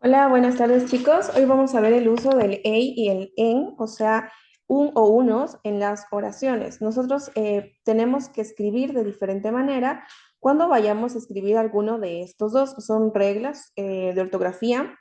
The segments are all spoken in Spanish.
Hola, buenas tardes chicos. Hoy vamos a ver el uso del y el en, o sea, un o unos en las oraciones. Nosotros tenemos que escribir de diferente manera cuando vayamos a escribir alguno de estos dos. Son reglas de ortografía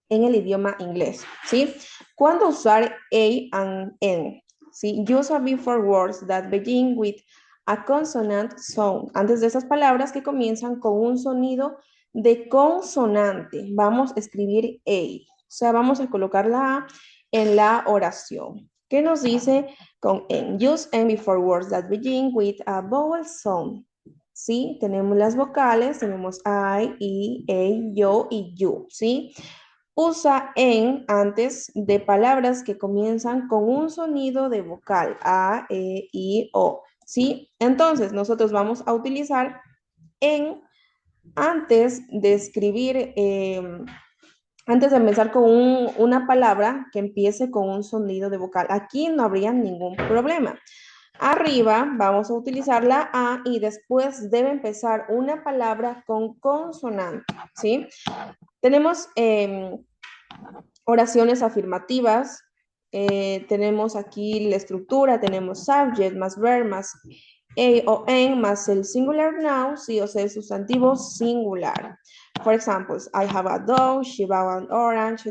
en el idioma inglés, ¿sí? ¿Cuándo usar a and en? ¿Sí? Use a before words that begin with a consonant sound. Antes de esas palabras que comienzan con un sonido de consonante, vamos a escribir a. O sea, vamos a colocar la a en la oración. ¿Qué nos dice con en? Use and before words that begin with a vowel sound. ¿Sí? Tenemos las vocales, tenemos I, a, yo y you, ¿sí? Usa en antes de palabras que comienzan con un sonido de vocal A, E, I, O. ¿Sí? Entonces, nosotros vamos a utilizar en antes de escribir, antes de empezar con una palabra que empiece con un sonido de vocal. Aquí no habría ningún problema. Arriba vamos a utilizar la A y después debe empezar una palabra con consonante. ¿Sí? Tenemos oraciones afirmativas. Tenemos aquí la estructura, tenemos subject más verb más a o en más el singular noun, sí, o sea, el sustantivo singular. For example, I have a dog, she bought an orange,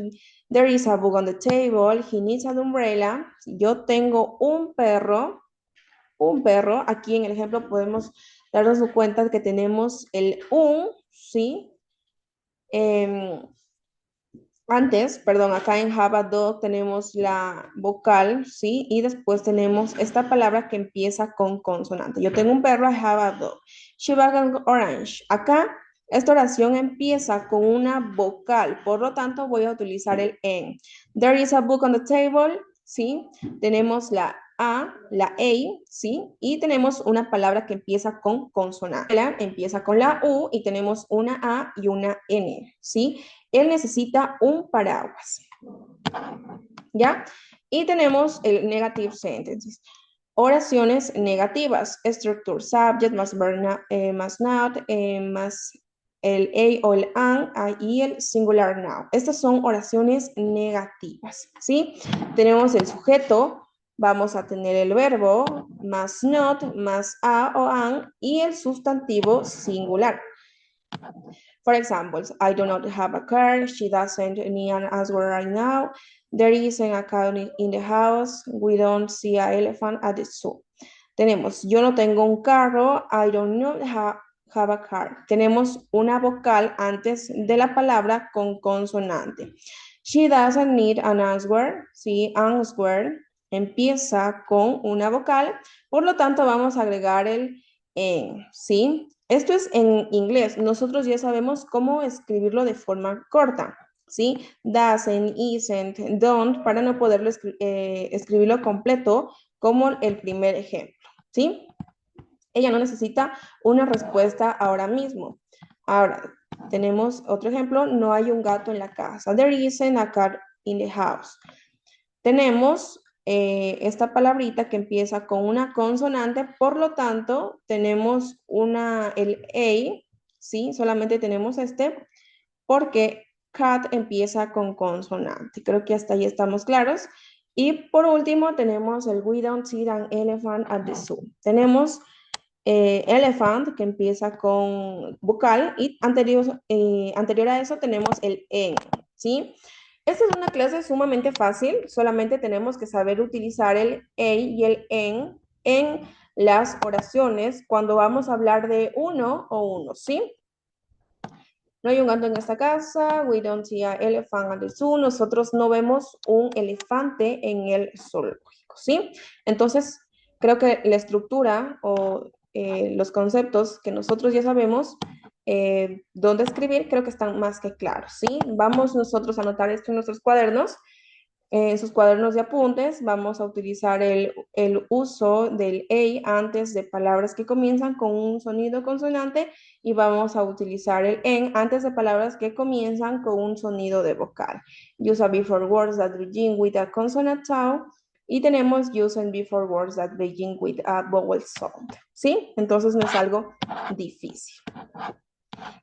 there is a book on the table, he needs an umbrella. Yo tengo un perro, aquí en el ejemplo podemos darnos cuenta que tenemos el un, ¿sí? Eh, Antes, perdón, acá en Java Dog tenemos la vocal, ¿sí? Y después tenemos esta palabra que empieza con consonante. Yo tengo un perro, I have a dog. She bought an orange. Acá, esta oración empieza con una vocal, por lo tanto voy a utilizar el en. There is a book on the table, ¿sí? Tenemos la la A, ¿sí? Y tenemos una palabra que empieza con consonante. Empieza con la U y tenemos una A y una N, ¿sí? Él necesita un paraguas, ¿ya? Y tenemos el negative sentences. Oraciones negativas, structure, subject, más verb, más not, más el a o el an y el singular now. Estas son oraciones negativas, ¿sí? Tenemos el sujeto, vamos a tener el verbo, más not, más a o an y el sustantivo singular. For example, I do not have a car. She doesn't need an answer right now. There isn't a cow in the house. We don't see an elephant at the zoo. Tenemos, yo no tengo un carro. I don't not have a car. Tenemos una vocal antes de la palabra con consonante. She doesn't need an answer. Sí, answer empieza con una vocal. Por lo tanto, vamos a agregar el en, ¿sí? Esto es en inglés. Nosotros ya sabemos cómo escribirlo de forma corta, ¿sí? Doesn't, isn't, don't, para no poderlo escribirlo completo como el primer ejemplo, ¿sí? Ella no necesita una respuesta ahora mismo. Ahora, tenemos otro ejemplo. No hay un gato en la casa. There isn't a cat in the house. Tenemos esta palabrita que empieza con una consonante, por lo tanto, tenemos el A, ¿sí? Solamente tenemos este, porque cat empieza con consonante. Creo que hasta ahí estamos claros. Y por último, tenemos el we don't see an elephant at the zoo. Tenemos elephant, que empieza con vocal, y anterior a eso tenemos el en, ¿sí? Esta es una clase sumamente fácil, solamente tenemos que saber utilizar el a y el en las oraciones cuando vamos a hablar de uno o uno, ¿sí? No hay un gato en esta casa, we don't see an elephant at the zoo, nosotros no vemos un elefante en el zoológico, ¿sí? Entonces, creo que la estructura o los conceptos que nosotros ya sabemos dónde escribir, creo que están más que claros, ¿sí? Vamos nosotros a anotar esto en nuestros cuadernos. En sus cuadernos de apuntes vamos a utilizar el uso del a antes de palabras que comienzan con un sonido consonante y vamos a utilizar el en antes de palabras que comienzan con un sonido de vocal. Use a before words that begin with a consonant sound y tenemos use and before words that begin with a vowel sound. ¿Sí? Entonces no es algo difícil.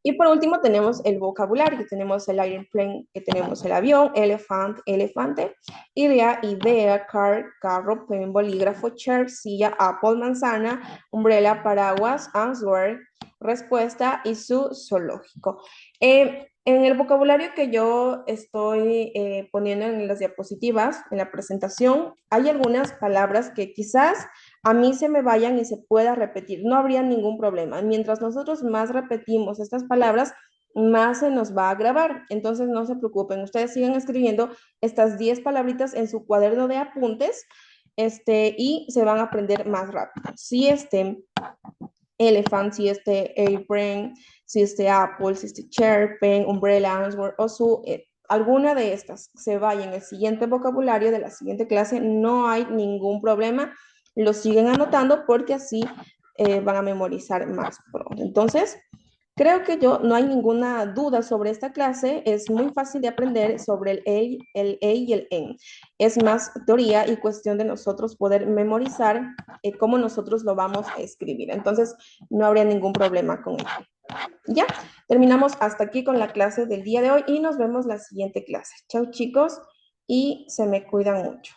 Y por último tenemos el vocabulario, tenemos el airplane, que tenemos el avión, elephant, elefante, idea, car, carro, pen, bolígrafo, chair, silla, apple, manzana, umbrella, paraguas, answer, respuesta y su zoológico. En el vocabulario que yo estoy poniendo en las diapositivas, en la presentación, hay algunas palabras que quizás a mí se me vayan y se pueda repetir. No habría ningún problema. Mientras nosotros más repetimos estas palabras, más se nos va a grabar. Entonces no se preocupen, ustedes sigan escribiendo estas 10 palabritas en su cuaderno de apuntes y se van a aprender más rápido. Si elephant, si airplane, si apple, si chair, pen, umbrella, answer o su alguna de estas se vaya en el siguiente vocabulario de la siguiente clase, no hay ningún problema. Lo siguen anotando porque así van a memorizar más pronto. Entonces, creo que yo no hay ninguna duda sobre esta clase. Es muy fácil de aprender sobre el E y el EN. Es más teoría y cuestión de nosotros poder memorizar cómo nosotros lo vamos a escribir. Entonces, no habría ningún problema con ello. Ya, terminamos hasta aquí con la clase del día de hoy y nos vemos la siguiente clase. Chao chicos y se me cuidan mucho.